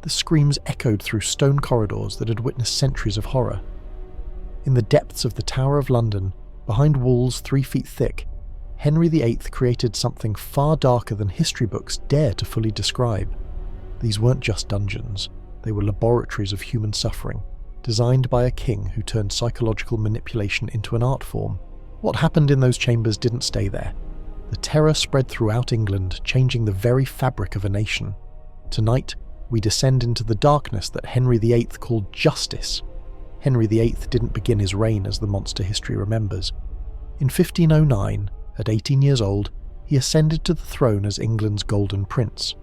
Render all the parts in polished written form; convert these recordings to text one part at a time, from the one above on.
The screams echoed through stone corridors that had witnessed centuries of horror. In the depths of the Tower of London, behind walls 3 feet thick, Henry VIII created something far darker than history books dare to fully describe. These weren't just dungeons, they were laboratories of human suffering, designed by a king who turned psychological manipulation into an art form. What happened in those chambers didn't stay there. The terror spread throughout England, changing the very fabric of a nation. Tonight, we descend into the darkness that Henry VIII called justice. Henry VIII didn't begin his reign as the monster history remembers. In 1509, at 18 years old, he ascended to the throne as England's Golden Prince.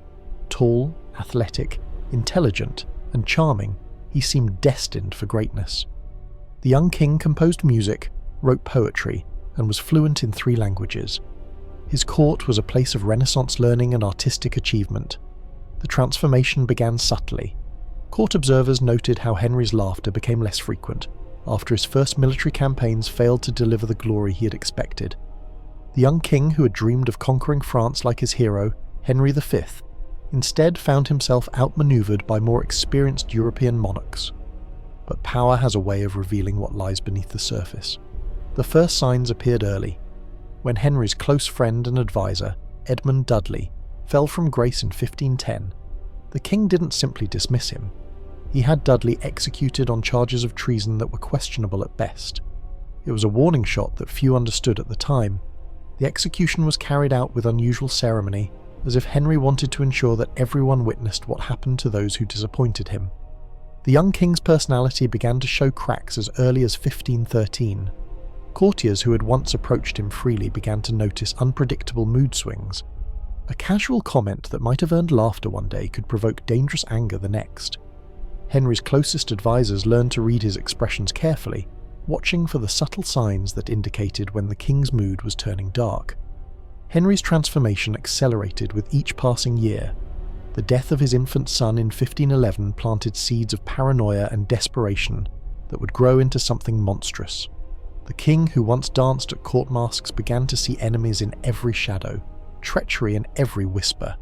Tall, athletic, intelligent, and charming, he seemed destined for greatness. The young king composed music, wrote poetry, and was fluent in 3 languages. His court was a place of Renaissance learning and artistic achievement. The transformation began subtly. Court observers noted how Henry's laughter became less frequent after his first military campaigns failed to deliver the glory he had expected. The young king, who had dreamed of conquering France like his hero, Henry V, instead found himself outmaneuvered by more experienced European monarchs. But power has a way of revealing what lies beneath the surface. The first signs appeared early, when Henry's close friend and advisor, Edmund Dudley, fell from grace in 1510. The king didn't simply dismiss him. He had Dudley executed on charges of treason that were questionable at best. It was a warning shot that few understood at the time. The execution was carried out with unusual ceremony, as if Henry wanted to ensure that everyone witnessed what happened to those who disappointed him. The young king's personality began to show cracks as early as 1513. Courtiers who had once approached him freely began to notice unpredictable mood swings. A casual comment that might have earned laughter one day could provoke dangerous anger the next. Henry's closest advisors learned to read his expressions carefully, watching for the subtle signs that indicated when the king's mood was turning dark. Henry's transformation accelerated with each passing year. The death of his infant son in 1511 planted seeds of paranoia and desperation that would grow into something monstrous. The king, who once danced at court masques, began to see enemies in every shadow, treachery in every whisper.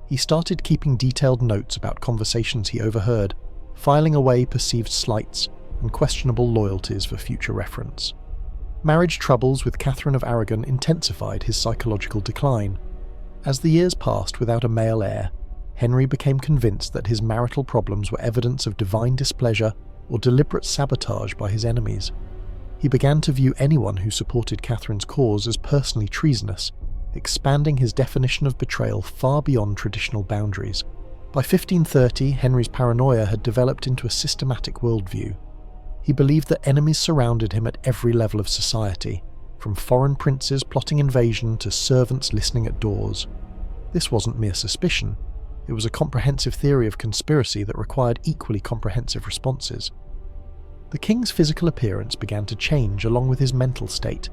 He started keeping detailed notes about conversations he overheard, filing away perceived slights and questionable loyalties for future reference. Marriage troubles with Catherine of Aragon intensified his psychological decline. As the years passed without a male heir, Henry became convinced that his marital problems were evidence of divine displeasure or deliberate sabotage by his enemies. He began to view anyone who supported Catherine's cause as personally treasonous, expanding his definition of betrayal far beyond traditional boundaries. By 1530, Henry's paranoia had developed into a systematic worldview. He believed that enemies surrounded him at every level of society, from foreign princes plotting invasion to servants listening at doors. This wasn't mere suspicion. It was a comprehensive theory of conspiracy that required equally comprehensive responses. The king's physical appearance began to change along with his mental state.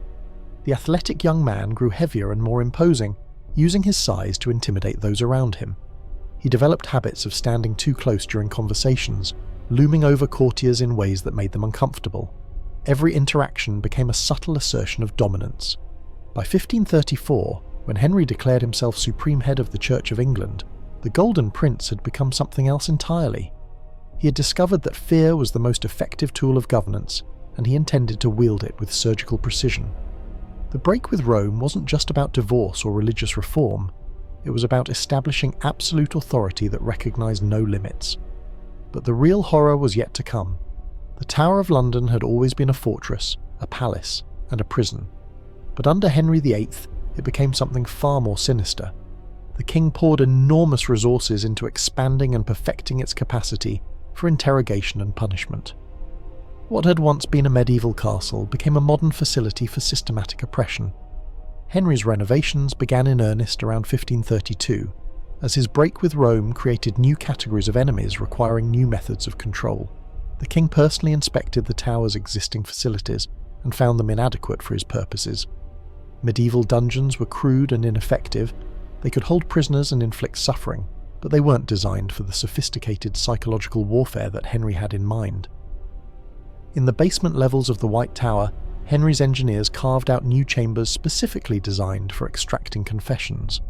The athletic young man grew heavier and more imposing, using his size to intimidate those around him. He developed habits of standing too close during conversations, looming over courtiers in ways that made them uncomfortable. Every interaction became a subtle assertion of dominance. By 1534, when Henry declared himself supreme head of the Church of England, the Golden Prince had become something else entirely. He had discovered that fear was the most effective tool of governance, and he intended to wield it with surgical precision. The break with Rome wasn't just about divorce or religious reform. It was about establishing absolute authority that recognized no limits. But the real horror was yet to come. The Tower of London had always been a fortress, a palace, and a prison. But under Henry VIII, it became something far more sinister. The king poured enormous resources into expanding and perfecting its capacity for interrogation and punishment. What had once been a medieval castle became a modern facility for systematic oppression. Henry's renovations began in earnest around 1532, as his break with Rome created new categories of enemies requiring new methods of control. The king personally inspected the tower's existing facilities and found them inadequate for his purposes. Medieval dungeons were crude and ineffective. They could hold prisoners and inflict suffering, but they weren't designed for the sophisticated psychological warfare that Henry had in mind. In the basement levels of the White Tower, Henry's engineers carved out new chambers specifically designed for extracting confessions.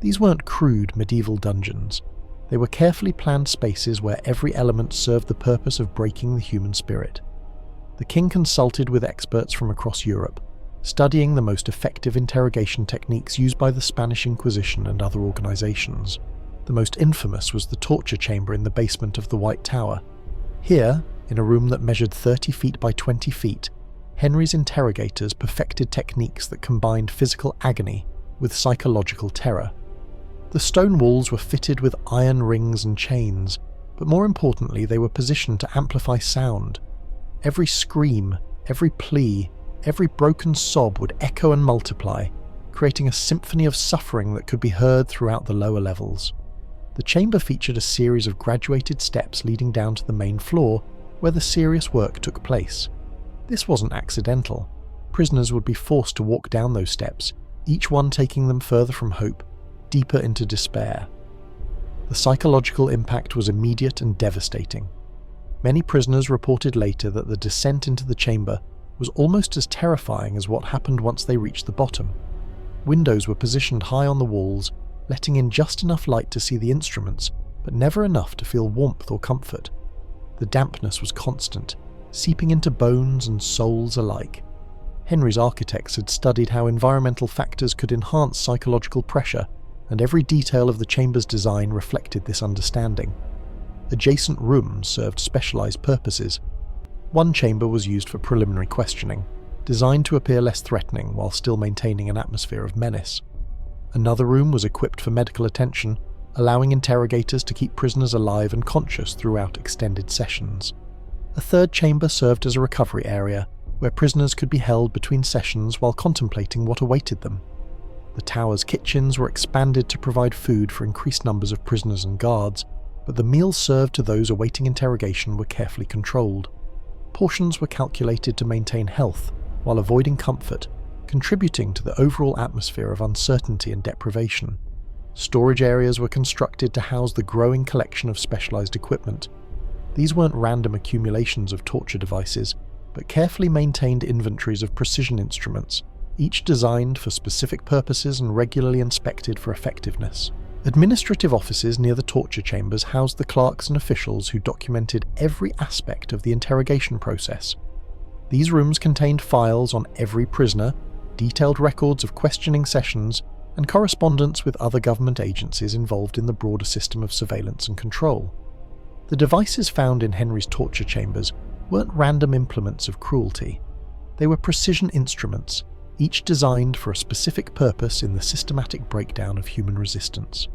These weren't crude medieval dungeons. They were carefully planned spaces where every element served the purpose of breaking the human spirit. The king consulted with experts from across Europe, studying the most effective interrogation techniques used by the Spanish Inquisition and other organizations. The most infamous was the torture chamber in the basement of the White Tower. Here, in a room that measured 30 feet by 20 feet, Henry's interrogators perfected techniques that combined physical agony with psychological terror. The stone walls were fitted with iron rings and chains, but more importantly, they were positioned to amplify sound. Every scream, every plea, every broken sob would echo and multiply, creating a symphony of suffering that could be heard throughout the lower levels. The chamber featured a series of graduated steps leading down to the main floor, where the serious work took place. This wasn't accidental. Prisoners would be forced to walk down those steps, each one taking them further from hope, deeper into despair. The psychological impact was immediate and devastating. Many prisoners reported later that the descent into the chamber was almost as terrifying as what happened once they reached the bottom. Windows were positioned high on the walls, letting in just enough light to see the instruments, but never enough to feel warmth or comfort. The dampness was constant, seeping into bones and souls alike. Henry's architects had studied how environmental factors could enhance psychological pressure, and every detail of the chamber's design reflected this understanding. Adjacent rooms served specialized purposes. One chamber was used for preliminary questioning, designed to appear less threatening while still maintaining an atmosphere of menace. Another room was equipped for medical attention, allowing interrogators to keep prisoners alive and conscious throughout extended sessions. A third chamber served as a recovery area, where prisoners could be held between sessions while contemplating what awaited them. The tower's kitchens were expanded to provide food for increased numbers of prisoners and guards, but the meals served to those awaiting interrogation were carefully controlled. Portions were calculated to maintain health while avoiding comfort, contributing to the overall atmosphere of uncertainty and deprivation. Storage areas were constructed to house the growing collection of specialized equipment. These weren't random accumulations of torture devices, but carefully maintained inventories of precision instruments, each designed for specific purposes and regularly inspected for effectiveness. Administrative offices near the torture chambers housed the clerks and officials who documented every aspect of the interrogation process. These rooms contained files on every prisoner, detailed records of questioning sessions, and correspondence with other government agencies involved in the broader system of surveillance and control. The devices found in Henry's torture chambers weren't random implements of cruelty. They were precision instruments, each designed for a specific purpose in the systematic breakdown of human resistance.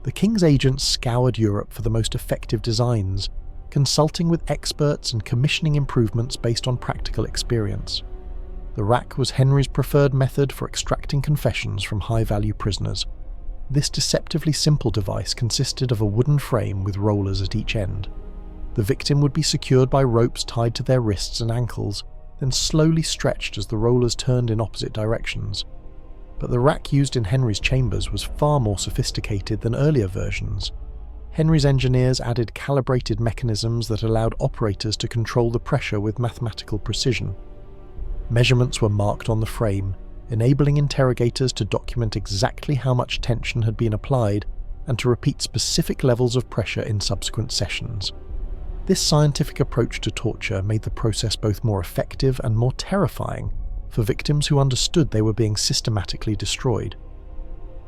The king's agents scoured Europe for the most effective designs, consulting with experts and commissioning improvements based on practical experience. The rack was Henry's preferred method for extracting confessions from high-value prisoners. This deceptively simple device consisted of a wooden frame with rollers at each end. The victim would be secured by ropes tied to their wrists and ankles, then slowly stretched as the rollers turned in opposite directions. But the rack used in Henry's chambers was far more sophisticated than earlier versions. Henry's engineers added calibrated mechanisms that allowed operators to control the pressure with mathematical precision. Measurements were marked on the frame, enabling interrogators to document exactly how much tension had been applied and to repeat specific levels of pressure in subsequent sessions. This scientific approach to torture made the process both more effective and more terrifying for victims who understood they were being systematically destroyed.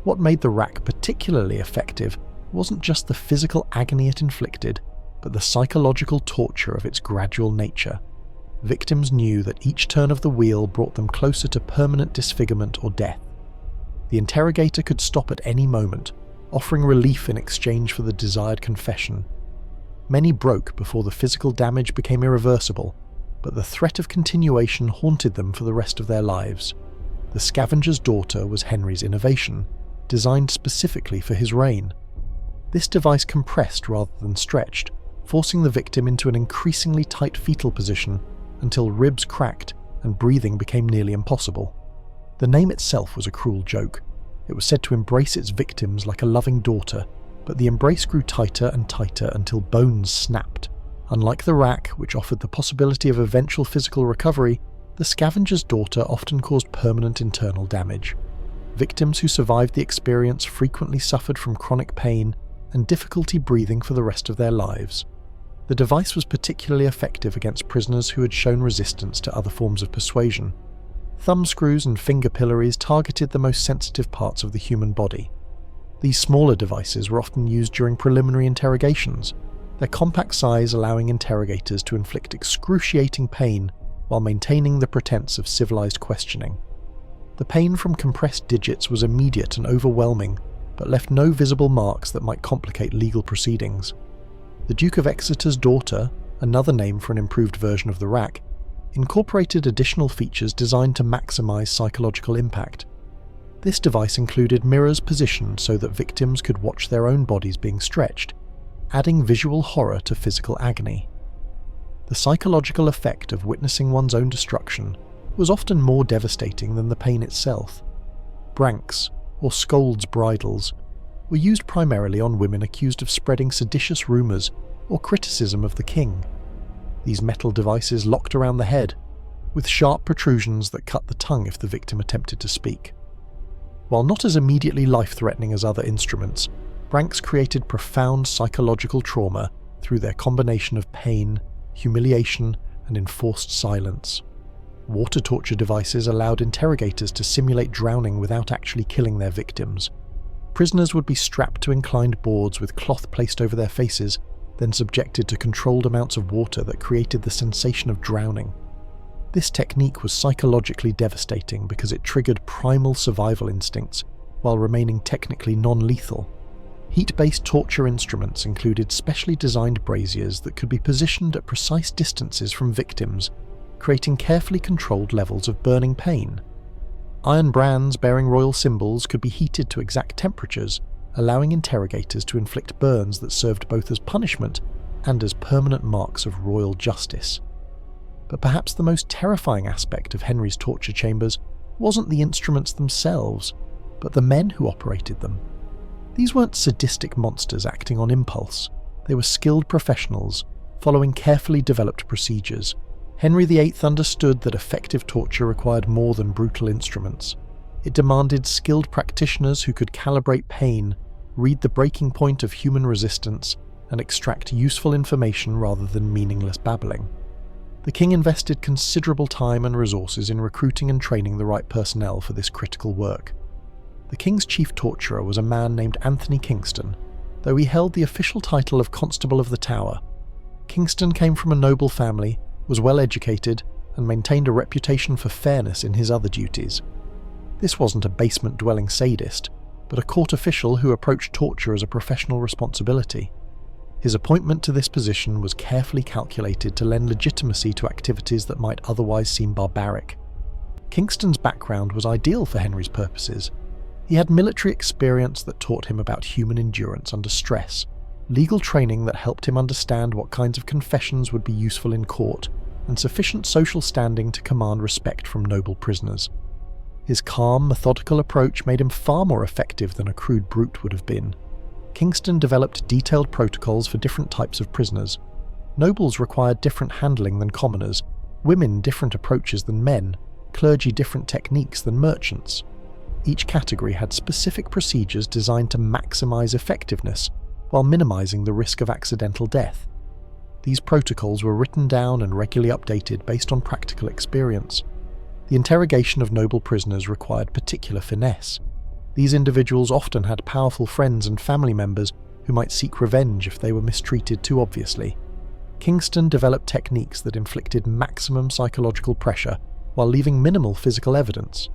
What made the rack particularly effective wasn't just the physical agony it inflicted, but the psychological torture of its gradual nature. Victims knew that each turn of the wheel brought them closer to permanent disfigurement or death. The interrogator could stop at any moment, offering relief in exchange for the desired confession. Many broke before the physical damage became irreversible, but the threat of continuation haunted them for the rest of their lives. The scavenger's daughter was Henry's innovation, designed specifically for his reign. This device compressed rather than stretched, forcing the victim into an increasingly tight fetal position until ribs cracked and breathing became nearly impossible. The name itself was a cruel joke. It was said to embrace its victims like a loving daughter, but the embrace grew tighter and tighter until bones snapped. Unlike the rack, which offered the possibility of eventual physical recovery, the scavenger's daughter often caused permanent internal damage. Victims who survived the experience frequently suffered from chronic pain, and difficulty breathing for the rest of their lives. The device was particularly effective against prisoners who had shown resistance to other forms of persuasion. Thumbscrews and finger pillories targeted the most sensitive parts of the human body. These smaller devices were often used during preliminary interrogations, their compact size allowing interrogators to inflict excruciating pain while maintaining the pretense of civilized questioning. The pain from compressed digits was immediate and overwhelming, but left no visible marks that might complicate legal proceedings. The Duke of Exeter's daughter, another name for an improved version of the rack, incorporated additional features designed to maximize psychological impact. This device included mirrors positioned so that victims could watch their own bodies being stretched, adding visual horror to physical agony. The psychological effect of witnessing one's own destruction was often more devastating than the pain itself. Branks, or scolds' bridles, were used primarily on women accused of spreading seditious rumours or criticism of the king. These metal devices locked around the head, with sharp protrusions that cut the tongue if the victim attempted to speak. While not as immediately life-threatening as other instruments, branks created profound psychological trauma through their combination of pain, humiliation, and enforced silence. Water torture devices allowed interrogators to simulate drowning without actually killing their victims. Prisoners would be strapped to inclined boards with cloth placed over their faces, then subjected to controlled amounts of water that created the sensation of drowning. This technique was psychologically devastating because it triggered primal survival instincts while remaining technically non-lethal. Heat-based torture instruments included specially designed braziers that could be positioned at precise distances from victims, creating carefully controlled levels of burning pain. Iron brands bearing royal symbols could be heated to exact temperatures, allowing interrogators to inflict burns that served both as punishment and as permanent marks of royal justice. But perhaps the most terrifying aspect of Henry's torture chambers wasn't the instruments themselves, but the men who operated them. These weren't sadistic monsters acting on impulse. They were skilled professionals, following carefully developed procedures. Henry VIII understood that effective torture required more than brutal instruments. It demanded skilled practitioners who could calibrate pain, read the breaking point of human resistance, and extract useful information rather than meaningless babbling. The king invested considerable time and resources in recruiting and training the right personnel for this critical work. The king's chief torturer was a man named Anthony Kingston, though he held the official title of Constable of the Tower. Kingston came from a noble family, was well educated, and maintained a reputation for fairness in his other duties. This wasn't a basement-dwelling sadist, but a court official who approached torture as a professional responsibility. His appointment to this position was carefully calculated to lend legitimacy to activities that might otherwise seem barbaric. Kingston's background was ideal for Henry's purposes. He had military experience that taught him about human endurance under stress, legal training that helped him understand what kinds of confessions would be useful in court, and sufficient social standing to command respect from noble prisoners. His calm, methodical approach made him far more effective than a crude brute would have been. Kingston developed detailed protocols for different types of prisoners. Nobles required different handling than commoners, women different approaches than men, clergy different techniques than merchants. Each category had specific procedures designed to maximize effectiveness while minimizing the risk of accidental death. These protocols were written down and regularly updated based on practical experience. The interrogation of noble prisoners required particular finesse. These individuals often had powerful friends and family members who might seek revenge if they were mistreated too obviously. Kingston developed techniques that inflicted maximum psychological pressure while leaving minimal physical evidence.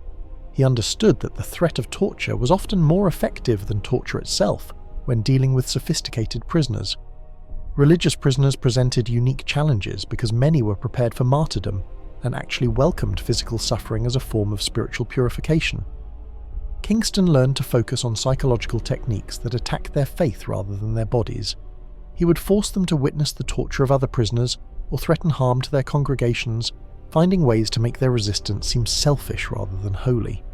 He understood that the threat of torture was often more effective than torture itself when dealing with sophisticated prisoners. Religious prisoners presented unique challenges because many were prepared for martyrdom and actually welcomed physical suffering as a form of spiritual purification. Kingston learned to focus on psychological techniques that attacked their faith rather than their bodies. He would force them to witness the torture of other prisoners or threaten harm to their congregations, finding ways to make their resistance seem selfish rather than holy.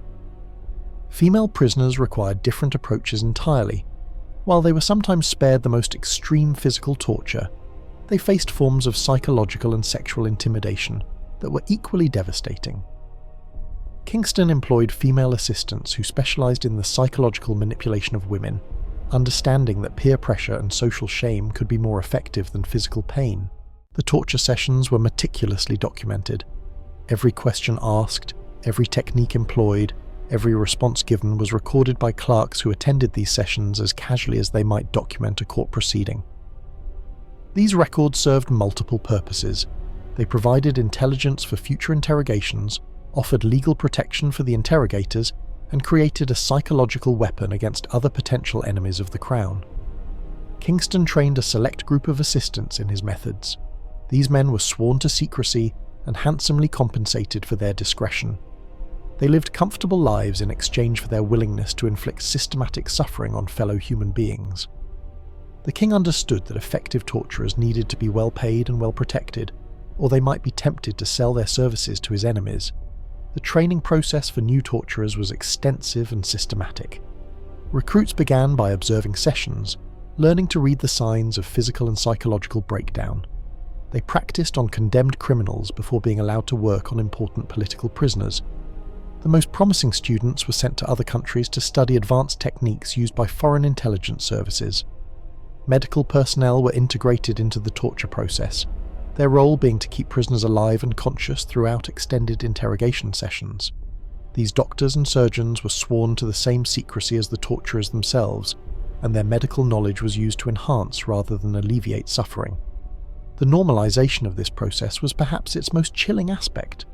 Female prisoners required different approaches entirely. While they were sometimes spared the most extreme physical torture, they faced forms of psychological and sexual intimidation that were equally devastating. Kingston employed female assistants who specialized in the psychological manipulation of women. Understanding that peer pressure and social shame could be more effective than physical pain, the torture sessions were meticulously documented. Every question asked, every technique employed, every response given was recorded by clerks who attended these sessions as casually as they might document a court proceeding. These records served multiple purposes. They provided intelligence for future interrogations, offered legal protection for the interrogators, and created a psychological weapon against other potential enemies of the crown. Kingston trained a select group of assistants in his methods. These men were sworn to secrecy and handsomely compensated for their discretion. They lived comfortable lives in exchange for their willingness to inflict systematic suffering on fellow human beings. The king understood that effective torturers needed to be well paid and well protected, or they might be tempted to sell their services to his enemies. The training process for new torturers was extensive and systematic. Recruits began by observing sessions, learning to read the signs of physical and psychological breakdown. They practiced on condemned criminals before being allowed to work on important political prisoners. The most promising students were sent to other countries to study advanced techniques used by foreign intelligence services. Medical personnel were integrated into the torture process, their role being to keep prisoners alive and conscious throughout extended interrogation sessions. These doctors and surgeons were sworn to the same secrecy as the torturers themselves, and their medical knowledge was used to enhance rather than alleviate suffering. The normalization of this process was perhaps its most chilling aspect.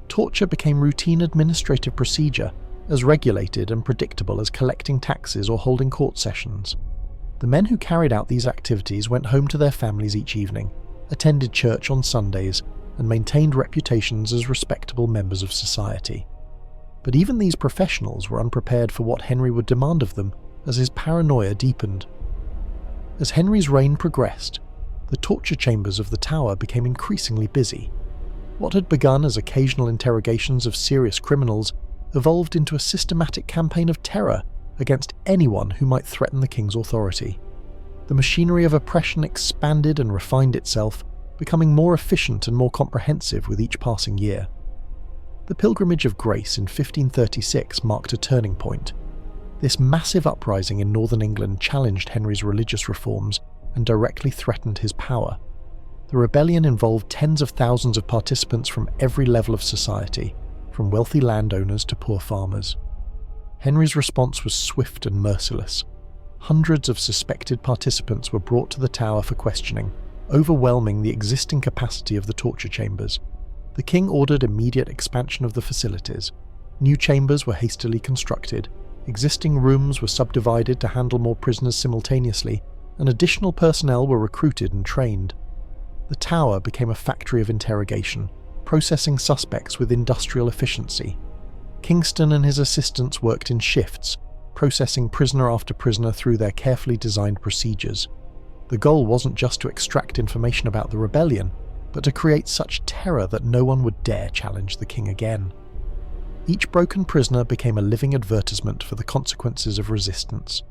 Torture became routine administrative procedure, as regulated and predictable as collecting taxes or holding court sessions. The men who carried out these activities went home to their families each evening, attended church on Sundays, and maintained reputations as respectable members of society. But even these professionals were unprepared for what Henry would demand of them as his paranoia deepened. As Henry's reign progressed, the torture chambers of the Tower became increasingly busy. What had begun as occasional interrogations of serious criminals evolved into a systematic campaign of terror against anyone who might threaten the king's authority. The machinery of oppression expanded and refined itself, becoming more efficient and more comprehensive with each passing year. The Pilgrimage of Grace in 1536 marked a turning point. This massive uprising in northern England challenged Henry's religious reforms and directly threatened his power. The rebellion involved tens of thousands of participants from every level of society, from wealthy landowners to poor farmers. Henry's response was swift and merciless. Hundreds of suspected participants were brought to the Tower for questioning, overwhelming the existing capacity of the torture chambers. The king ordered immediate expansion of the facilities. New chambers were hastily constructed, existing rooms were subdivided to handle more prisoners simultaneously, and additional personnel were recruited and trained. The Tower became a factory of interrogation, processing suspects with industrial efficiency. Kingston and his assistants worked in shifts, processing prisoner after prisoner through their carefully designed procedures. The goal wasn't just to extract information about the rebellion, but to create such terror that no one would dare challenge the king again. Each broken prisoner became a living advertisement for the consequences of resistance.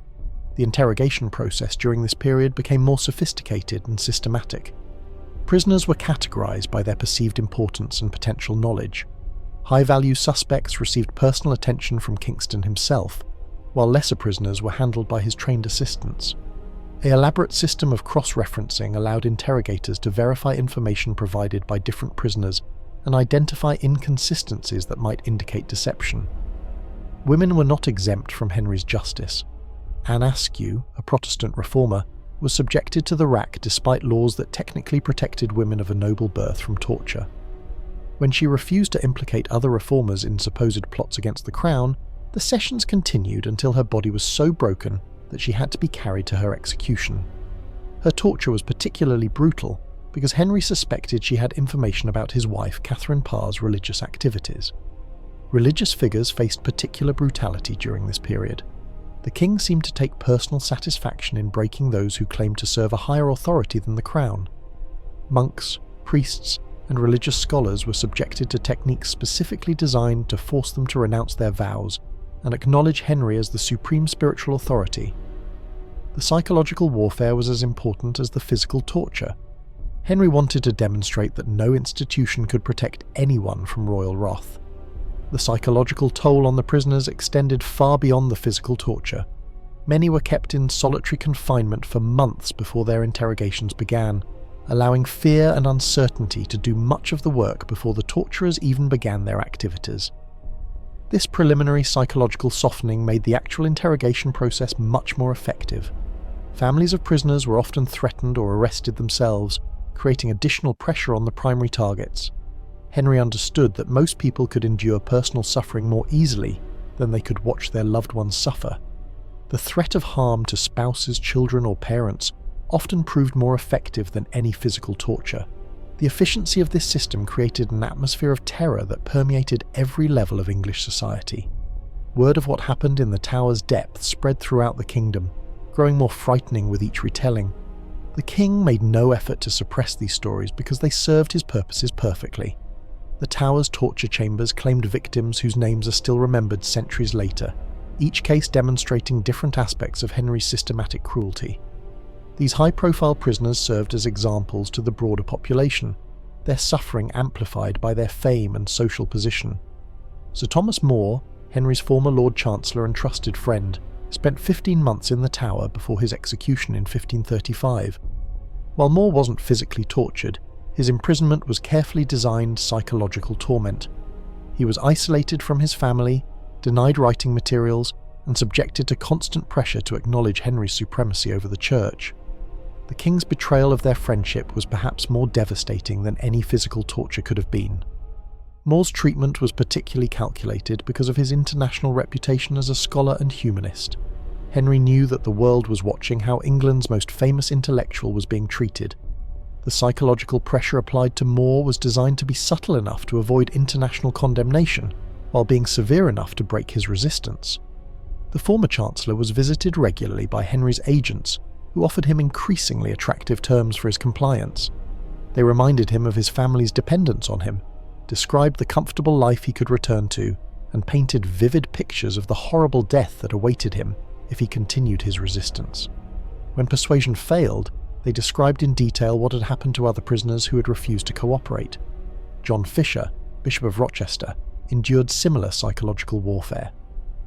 The interrogation process during this period became more sophisticated and systematic. Prisoners were categorized by their perceived importance and potential knowledge. High-value suspects received personal attention from Kingston himself, while lesser prisoners were handled by his trained assistants. An elaborate system of cross-referencing allowed interrogators to verify information provided by different prisoners and identify inconsistencies that might indicate deception. Women were not exempt from Henry's justice. Anne Askew, a Protestant reformer, was subjected to the rack despite laws that technically protected women of a noble birth from torture. When she refused to implicate other reformers in supposed plots against the crown, the sessions continued until her body was so broken that she had to be carried to her execution. Her torture was particularly brutal because Henry suspected she had information about his wife Catherine Parr's religious activities. Religious figures faced particular brutality during this period. The king seemed to take personal satisfaction in breaking those who claimed to serve a higher authority than the crown. Monks, priests, and religious scholars were subjected to techniques specifically designed to force them to renounce their vows and acknowledge Henry as the supreme spiritual authority. The psychological warfare was as important as the physical torture. Henry wanted to demonstrate that no institution could protect anyone from royal wrath. The psychological toll on the prisoners extended far beyond the physical torture. Many were kept in solitary confinement for months before their interrogations began, allowing fear and uncertainty to do much of the work before the torturers even began their activities. This preliminary psychological softening made the actual interrogation process much more effective. Families of prisoners were often threatened or arrested themselves, creating additional pressure on the primary targets. Henry understood that most people could endure personal suffering more easily than they could watch their loved ones suffer. The threat of harm to spouses, children, or parents often proved more effective than any physical torture. The efficiency of this system created an atmosphere of terror that permeated every level of English society. Word of what happened in the tower's depths spread throughout the kingdom, growing more frightening with each retelling. The king made no effort to suppress these stories because they served his purposes perfectly. The tower's torture chambers claimed victims whose names are still remembered centuries later, each case demonstrating different aspects of Henry's systematic cruelty. These high-profile prisoners served as examples to the broader population, their suffering amplified by their fame and social position. Sir Thomas More, Henry's former Lord Chancellor and trusted friend, spent 15 months in the Tower before his execution in 1535. While More wasn't physically tortured, his imprisonment was carefully designed psychological torment. He was isolated from his family, denied writing materials, and subjected to constant pressure to acknowledge Henry's supremacy over the church. The king's betrayal of their friendship was perhaps more devastating than any physical torture could have been. More's treatment was particularly calculated because of his international reputation as a scholar and humanist. Henry knew that the world was watching how England's most famous intellectual was being treated. The psychological pressure applied to More was designed to be subtle enough to avoid international condemnation, while being severe enough to break his resistance. The former Chancellor was visited regularly by Henry's agents, who offered him increasingly attractive terms for his compliance. They reminded him of his family's dependence on him, described the comfortable life he could return to, and painted vivid pictures of the horrible death that awaited him if he continued his resistance. When persuasion failed, they described in detail what had happened to other prisoners who had refused to cooperate. John Fisher, Bishop of Rochester, endured similar psychological warfare.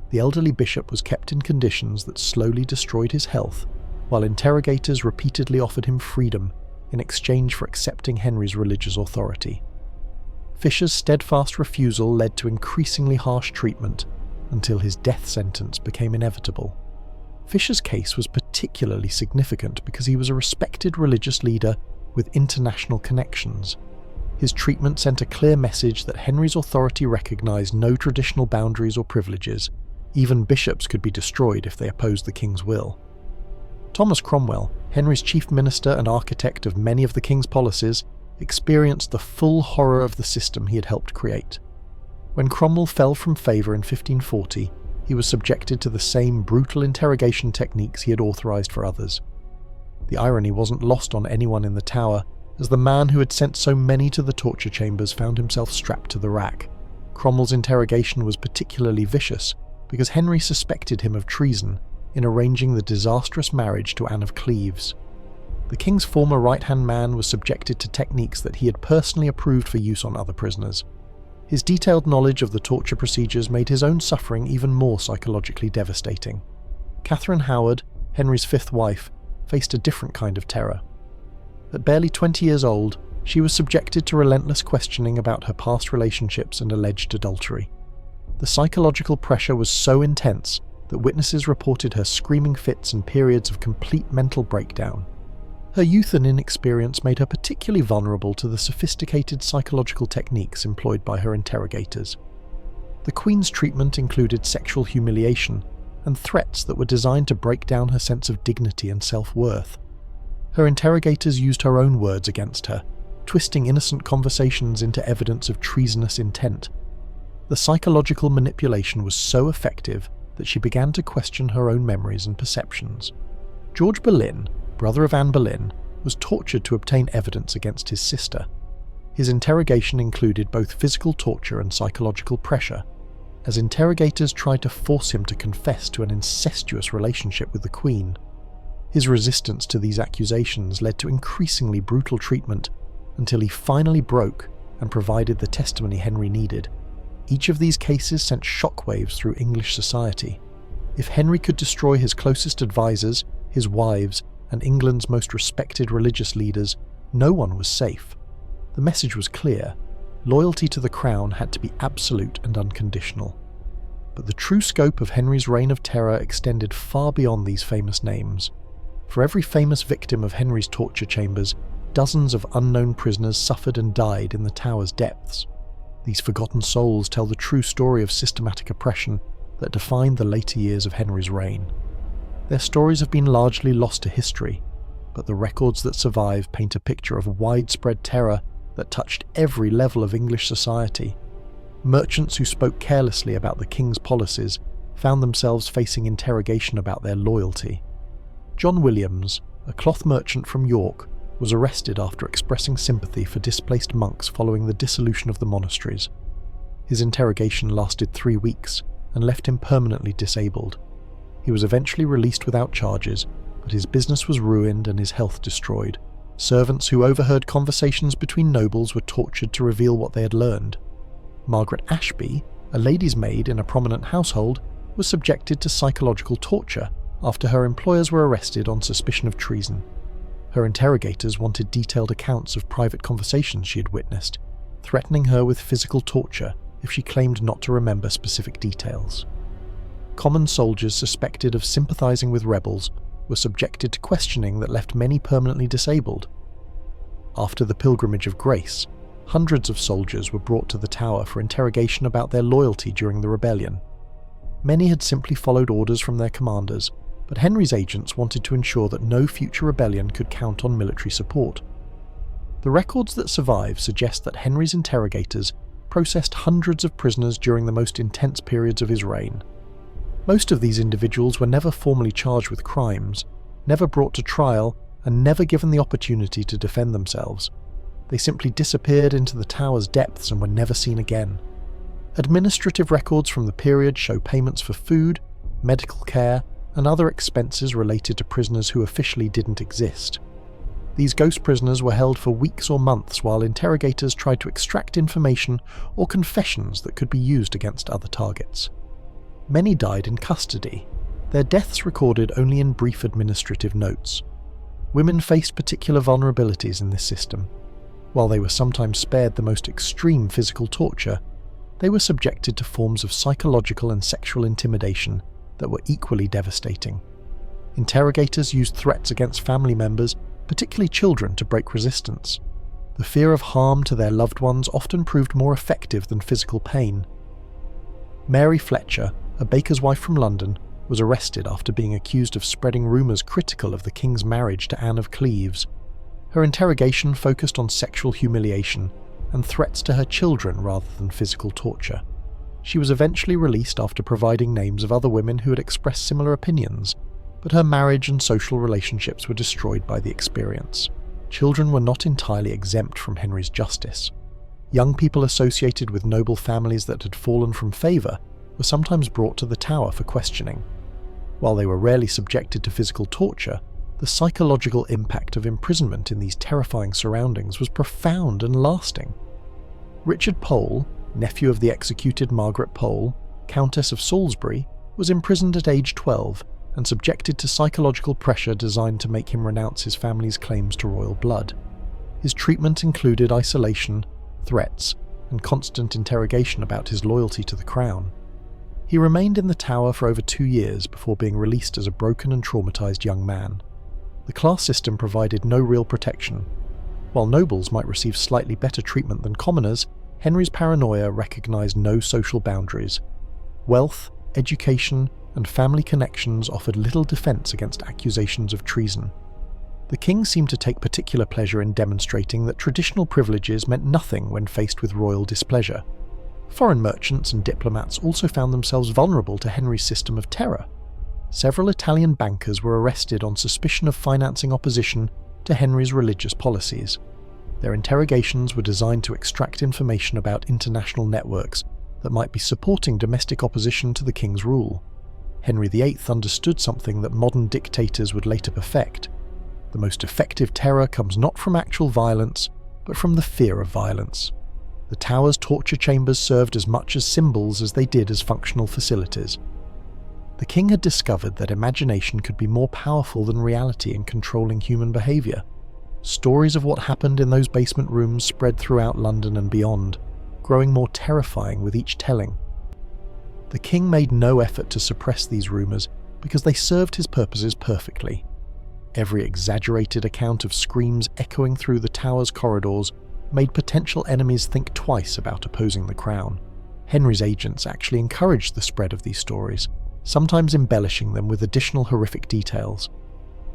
The elderly bishop was kept in conditions that slowly destroyed his health, while interrogators repeatedly offered him freedom in exchange for accepting Henry's religious authority. Fisher's steadfast refusal led to increasingly harsh treatment until his death sentence became inevitable. Fisher's case was particularly significant because he was a respected religious leader with international connections. His treatment sent a clear message that Henry's authority recognized no traditional boundaries or privileges. Even bishops could be destroyed if they opposed the king's will. Thomas Cromwell, Henry's chief minister and architect of many of the king's policies, experienced the full horror of the system he had helped create. When Cromwell fell from favour in 1540, he was subjected to the same brutal interrogation techniques he had authorised for others. The irony wasn't lost on anyone in the Tower, as the man who had sent so many to the torture chambers found himself strapped to the rack. Cromwell's interrogation was particularly vicious because Henry suspected him of treason in arranging the disastrous marriage to Anne of Cleves. The king's former right-hand man was subjected to techniques that he had personally approved for use on other prisoners. His detailed knowledge of the torture procedures made his own suffering even more psychologically devastating. Catherine Howard, Henry's fifth wife, faced a different kind of terror. At barely 20 years old, she was subjected to relentless questioning about her past relationships and alleged adultery. The psychological pressure was so intense that witnesses reported her screaming fits and periods of complete mental breakdown. Her youth and inexperience made her particularly vulnerable to the sophisticated psychological techniques employed by her interrogators. The Queen's treatment included sexual humiliation and threats that were designed to break down her sense of dignity and self-worth. Her interrogators used her own words against her, twisting innocent conversations into evidence of treasonous intent. The psychological manipulation was so effective that she began to question her own memories and perceptions. George Boleyn, brother of Anne Boleyn, was tortured to obtain evidence against his sister. His interrogation included both physical torture and psychological pressure, as interrogators tried to force him to confess to an incestuous relationship with the Queen. His resistance to these accusations led to increasingly brutal treatment until he finally broke and provided the testimony Henry needed. Each of these cases sent shockwaves through English society. If Henry could destroy his closest advisors, his wives, and England's most respected religious leaders, no one was safe. The message was clear: loyalty to the crown had to be absolute and unconditional. But the true scope of Henry's reign of terror extended far beyond these famous names. For every famous victim of Henry's torture chambers, dozens of unknown prisoners suffered and died in the tower's depths. These forgotten souls tell the true story of systematic oppression that defined the later years of Henry's reign. Their stories have been largely lost to history, but the records that survive paint a picture of widespread terror that touched every level of English society. Merchants who spoke carelessly about the king's policies found themselves facing interrogation about their loyalty. John Williams, a cloth merchant from York, was arrested after expressing sympathy for displaced monks following the dissolution of the monasteries. His interrogation lasted 3 weeks and left him permanently disabled. He was eventually released without charges, but his business was ruined and his health destroyed. Servants who overheard conversations between nobles were tortured to reveal what they had learned. Margaret Ashby, a lady's maid in a prominent household, was subjected to psychological torture after her employers were arrested on suspicion of treason. Her interrogators wanted detailed accounts of private conversations she had witnessed, threatening her with physical torture if she claimed not to remember specific details. Common soldiers suspected of sympathizing with rebels were subjected to questioning that left many permanently disabled. After the Pilgrimage of Grace, hundreds of soldiers were brought to the tower for interrogation about their loyalty during the rebellion. Many had simply followed orders from their commanders, but Henry's agents wanted to ensure that no future rebellion could count on military support. The records that survive suggest that Henry's interrogators processed hundreds of prisoners during the most intense periods of his reign. Most of these individuals were never formally charged with crimes, never brought to trial, and never given the opportunity to defend themselves. They simply disappeared into the tower's depths and were never seen again. Administrative records from the period show payments for food, medical care, and other expenses related to prisoners who officially didn't exist. These ghost prisoners were held for weeks or months while interrogators tried to extract information or confessions that could be used against other targets. Many died in custody, their deaths recorded only in brief administrative notes. Women faced particular vulnerabilities in this system. While they were sometimes spared the most extreme physical torture, they were subjected to forms of psychological and sexual intimidation that were equally devastating. Interrogators used threats against family members, particularly children, to break resistance. The fear of harm to their loved ones often proved more effective than physical pain. Mary Fletcher, a baker's wife from London, was arrested after being accused of spreading rumours critical of the king's marriage to Anne of Cleves. Her interrogation focused on sexual humiliation and threats to her children rather than physical torture. She was eventually released after providing names of other women who had expressed similar opinions, but her marriage and social relationships were destroyed by the experience. Children were not entirely exempt from Henry's justice. Young people associated with noble families that had fallen from favour were sometimes brought to the tower for questioning. While they were rarely subjected to physical torture, the psychological impact of imprisonment in these terrifying surroundings was profound and lasting. Richard Pole, nephew of the executed Margaret Pole, Countess of Salisbury, was imprisoned at age 12 and subjected to psychological pressure designed to make him renounce his family's claims to royal blood. His treatment included isolation, threats, and constant interrogation about his loyalty to the crown. He remained in the tower for over 2 years before being released as a broken and traumatized young man. The class system provided no real protection. While nobles might receive slightly better treatment than commoners, Henry's paranoia recognized no social boundaries. Wealth, education, and family connections offered little defense against accusations of treason. The king seemed to take particular pleasure in demonstrating that traditional privileges meant nothing when faced with royal displeasure. Foreign merchants and diplomats also found themselves vulnerable to Henry's system of terror. Several Italian bankers were arrested on suspicion of financing opposition to Henry's religious policies. Their interrogations were designed to extract information about international networks that might be supporting domestic opposition to the king's rule. Henry VIII understood something that modern dictators would later perfect. The most effective terror comes not from actual violence, but from the fear of violence. The tower's torture chambers served as much as symbols as they did as functional facilities. The king had discovered that imagination could be more powerful than reality in controlling human behaviour. Stories of what happened in those basement rooms spread throughout London and beyond, growing more terrifying with each telling. The king made no effort to suppress these rumours because they served his purposes perfectly. Every exaggerated account of screams echoing through the tower's corridors made potential enemies think twice about opposing the crown. Henry's agents actually encouraged the spread of these stories, sometimes embellishing them with additional horrific details.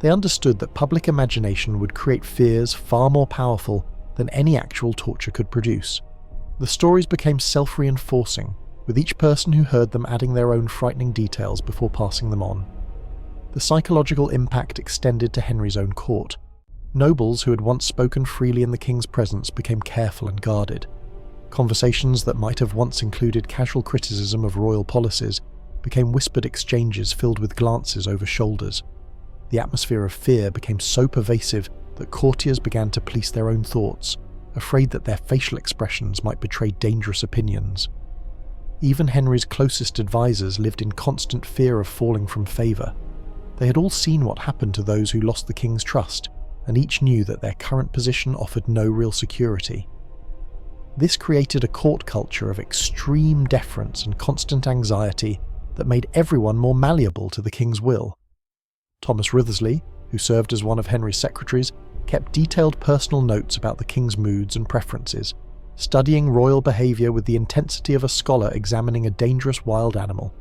They understood that public imagination would create fears far more powerful than any actual torture could produce. The stories became self-reinforcing, with each person who heard them adding their own frightening details before passing them on. The psychological impact extended to Henry's own court. Nobles who had once spoken freely in the king's presence became careful and guarded. Conversations that might have once included casual criticism of royal policies became whispered exchanges filled with glances over shoulders. The atmosphere of fear became so pervasive that courtiers began to police their own thoughts, afraid that their facial expressions might betray dangerous opinions. Even Henry's closest advisors lived in constant fear of falling from favour. They had all seen what happened to those who lost the king's trust, and each knew that their current position offered no real security. This created a court culture of extreme deference and constant anxiety that made everyone more malleable to the king's will. Thomas Wriothesley, who served as one of Henry's secretaries, kept detailed personal notes about the king's moods and preferences, studying royal behaviour with the intensity of a scholar examining a dangerous wild animal.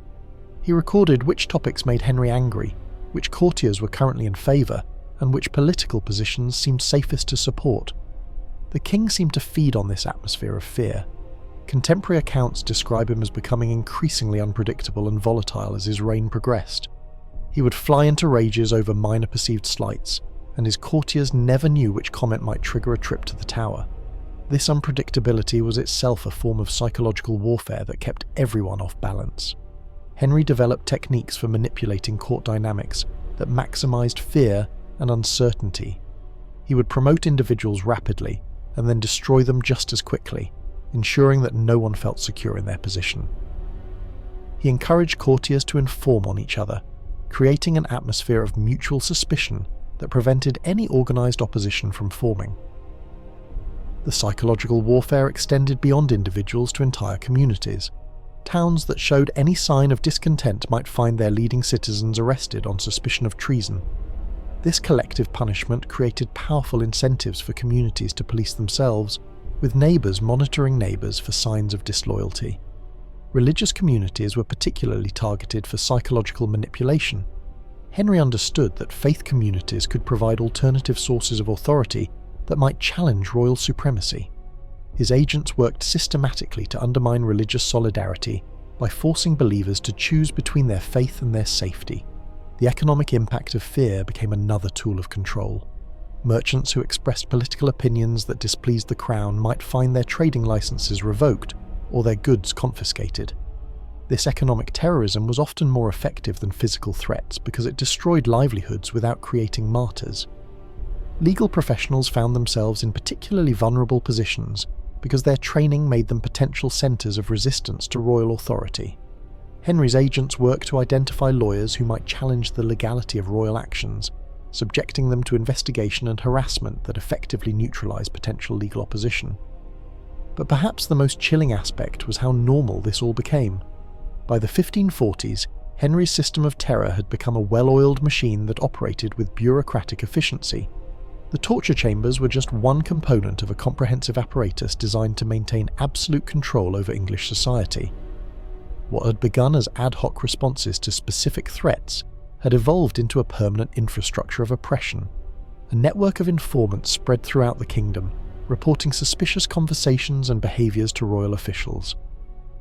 He recorded which topics made Henry angry, which courtiers were currently in favour, and which political positions seemed safest to support. The king seemed to feed on this atmosphere of fear. Contemporary accounts describe him as becoming increasingly unpredictable and volatile as his reign progressed. He would fly into rages over minor perceived slights, and his courtiers never knew which comment might trigger a trip to the tower. This unpredictability was itself a form of psychological warfare that kept everyone off balance. Henry developed techniques for manipulating court dynamics that maximised fear and uncertainty. He would promote individuals rapidly and then destroy them just as quickly, ensuring that no one felt secure in their position. He encouraged courtiers to inform on each other, creating an atmosphere of mutual suspicion that prevented any organised opposition from forming. The psychological warfare extended beyond individuals to entire communities. Towns that showed any sign of discontent might find their leading citizens arrested on suspicion of treason. This collective punishment created powerful incentives for communities to police themselves, with neighbours monitoring neighbours for signs of disloyalty. Religious communities were particularly targeted for psychological manipulation. Henry understood that faith communities could provide alternative sources of authority that might challenge royal supremacy. His agents worked systematically to undermine religious solidarity by forcing believers to choose between their faith and their safety. The economic impact of fear became another tool of control. Merchants who expressed political opinions that displeased the crown might find their trading licenses revoked or their goods confiscated. This economic terrorism was often more effective than physical threats because it destroyed livelihoods without creating martyrs. Legal professionals found themselves in particularly vulnerable positions because their training made them potential centres of resistance to royal authority. Henry's agents worked to identify lawyers who might challenge the legality of royal actions, subjecting them to investigation and harassment that effectively neutralised potential legal opposition. But perhaps the most chilling aspect was how normal this all became. By the 1540s, Henry's system of terror had become a well-oiled machine that operated with bureaucratic efficiency. The torture chambers were just one component of a comprehensive apparatus designed to maintain absolute control over English society. What had begun as ad hoc responses to specific threats had evolved into a permanent infrastructure of oppression. A network of informants spread throughout the kingdom, reporting suspicious conversations and behaviours to royal officials.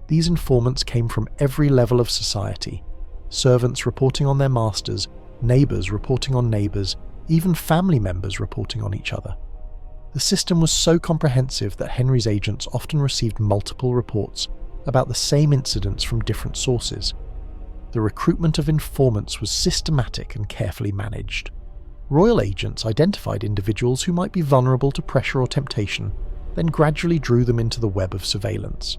These informants came from every level of society: servants reporting on their masters, neighbours reporting on neighbours, even family members reporting on each other. The system was so comprehensive that Henry's agents often received multiple reports about the same incidents from different sources. The recruitment of informants was systematic and carefully managed. Royal agents identified individuals who might be vulnerable to pressure or temptation, then gradually drew them into the web of surveillance.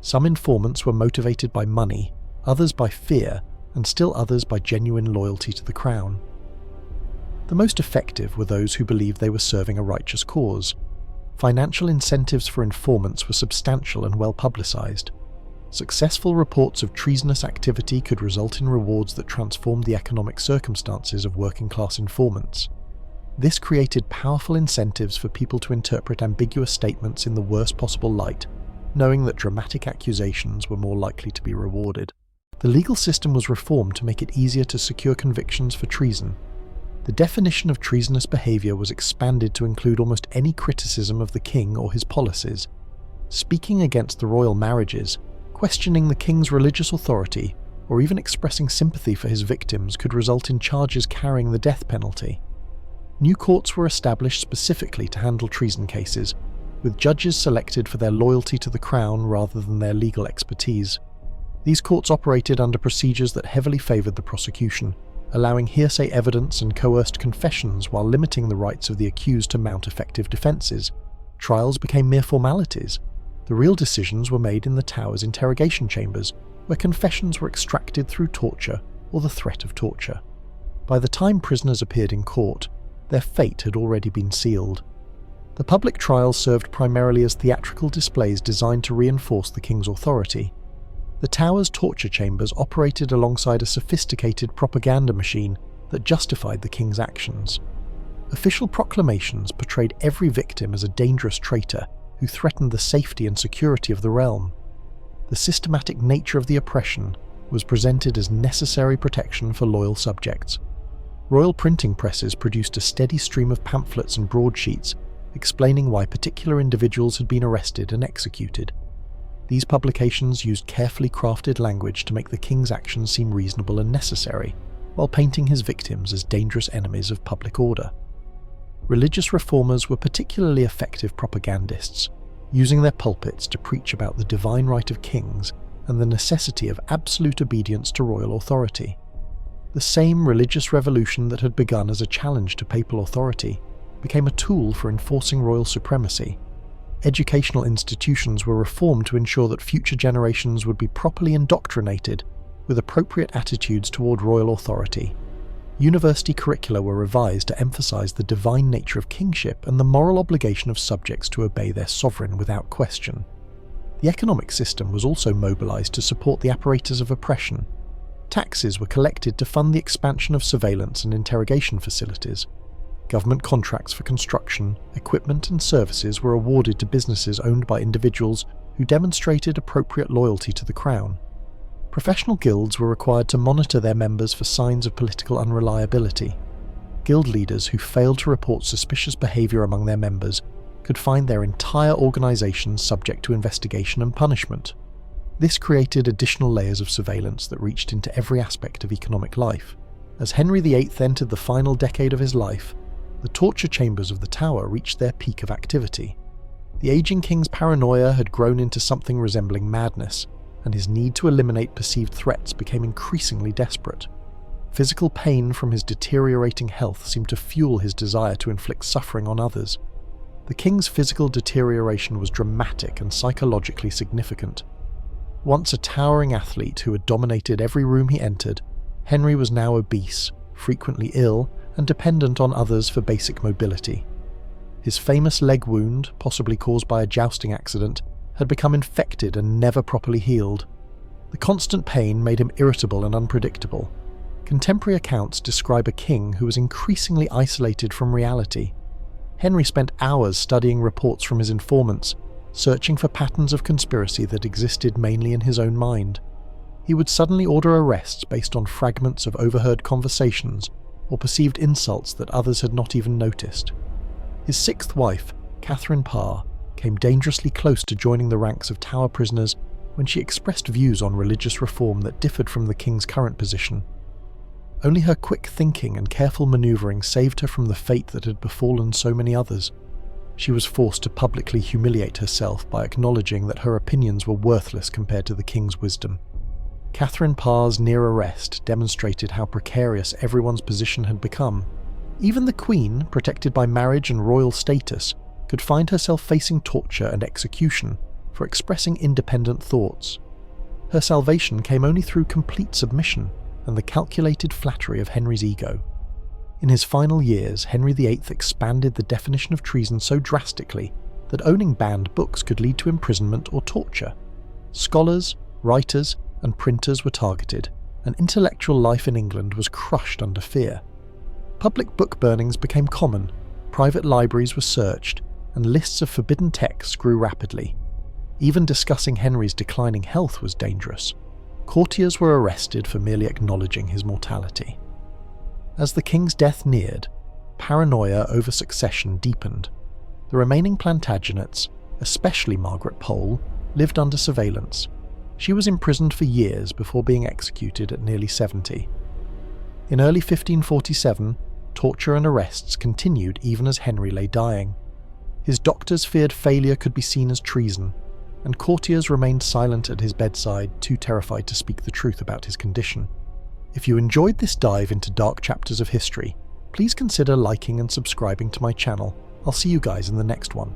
Some informants were motivated by money, others by fear, and still others by genuine loyalty to the crown. The most effective were those who believed they were serving a righteous cause. Financial incentives for informants were substantial and well publicized. Successful reports of treasonous activity could result in rewards that transformed the economic circumstances of working-class informants. This created powerful incentives for people to interpret ambiguous statements in the worst possible light, knowing that dramatic accusations were more likely to be rewarded. The legal system was reformed to make it easier to secure convictions for treason. The definition of treasonous behaviour was expanded to include almost any criticism of the king or his policies. Speaking against the royal marriages, questioning the king's religious authority, or even expressing sympathy for his victims could result in charges carrying the death penalty. New courts were established specifically to handle treason cases, with judges selected for their loyalty to the crown rather than their legal expertise. These courts operated under procedures that heavily favoured the prosecution, allowing hearsay evidence and coerced confessions while limiting the rights of the accused to mount effective defences. Trials became mere formalities. The real decisions were made in the Tower's interrogation chambers, where confessions were extracted through torture or the threat of torture. By the time prisoners appeared in court, their fate had already been sealed. The public trials served primarily as theatrical displays designed to reinforce the king's authority. The Tower's torture chambers operated alongside a sophisticated propaganda machine that justified the king's actions. Official proclamations portrayed every victim as a dangerous traitor who threatened the safety and security of the realm. The systematic nature of the oppression was presented as necessary protection for loyal subjects. Royal printing presses produced a steady stream of pamphlets and broadsheets explaining why particular individuals had been arrested and executed. These publications used carefully crafted language to make the king's actions seem reasonable and necessary, while painting his victims as dangerous enemies of public order. Religious reformers were particularly effective propagandists, using their pulpits to preach about the divine right of kings and the necessity of absolute obedience to royal authority. The same religious revolution that had begun as a challenge to papal authority became a tool for enforcing royal supremacy. Educational institutions were reformed to ensure that future generations would be properly indoctrinated with appropriate attitudes toward royal authority. University curricula were revised to emphasize the divine nature of kingship and the moral obligation of subjects to obey their sovereign without question. The economic system was also mobilized to support the apparatus of oppression. Taxes were collected to fund the expansion of surveillance and interrogation facilities. Government contracts for construction, equipment and services were awarded to businesses owned by individuals who demonstrated appropriate loyalty to the crown. Professional guilds were required to monitor their members for signs of political unreliability. Guild leaders who failed to report suspicious behaviour among their members could find their entire organisation subject to investigation and punishment. This created additional layers of surveillance that reached into every aspect of economic life. As Henry VIII entered the final decade of his life, the torture chambers of the Tower reached their peak of activity. The aging king's paranoia had grown into something resembling madness, and his need to eliminate perceived threats became increasingly desperate. Physical pain from his deteriorating health seemed to fuel his desire to inflict suffering on others. The king's physical deterioration was dramatic and psychologically significant. Once a towering athlete who had dominated every room he entered, Henry was now obese, frequently ill, and dependent on others for basic mobility. His famous leg wound, possibly caused by a jousting accident, had become infected and never properly healed. The constant pain made him irritable and unpredictable. Contemporary accounts describe a king who was increasingly isolated from reality. Henry spent hours studying reports from his informants, searching for patterns of conspiracy that existed mainly in his own mind. He would suddenly order arrests based on fragments of overheard conversations or perceived insults that others had not even noticed. His sixth wife, Catherine Parr, came dangerously close to joining the ranks of Tower prisoners when she expressed views on religious reform that differed from the king's current position. Only her quick thinking and careful manoeuvring saved her from the fate that had befallen so many others. She was forced to publicly humiliate herself by acknowledging that her opinions were worthless compared to the king's wisdom. Catherine Parr's near arrest demonstrated how precarious everyone's position had become. Even the Queen, protected by marriage and royal status, could find herself facing torture and execution for expressing independent thoughts. Her salvation came only through complete submission. and the calculated flattery of Henry's ego. In his final years, Henry VIII expanded the definition of treason so drastically that owning banned books could lead to imprisonment or torture. Scholars, writers, and printers were targeted, and intellectual life in England was crushed under fear. Public book burnings became common, private libraries were searched, and lists of forbidden texts grew rapidly. Even discussing Henry's declining health was dangerous. Courtiers were arrested for merely acknowledging his mortality. As the king's death neared, paranoia over succession deepened. The remaining Plantagenets, especially Margaret Pole, lived under surveillance. She was imprisoned for years before being executed at nearly 70. In early 1547, torture and arrests continued even as Henry lay dying. His doctors feared failure could be seen as treason, and courtiers remained silent at his bedside, too terrified to speak the truth about his condition. If you enjoyed this dive into dark chapters of history, please consider liking and subscribing to my channel. I'll see you guys in the next one.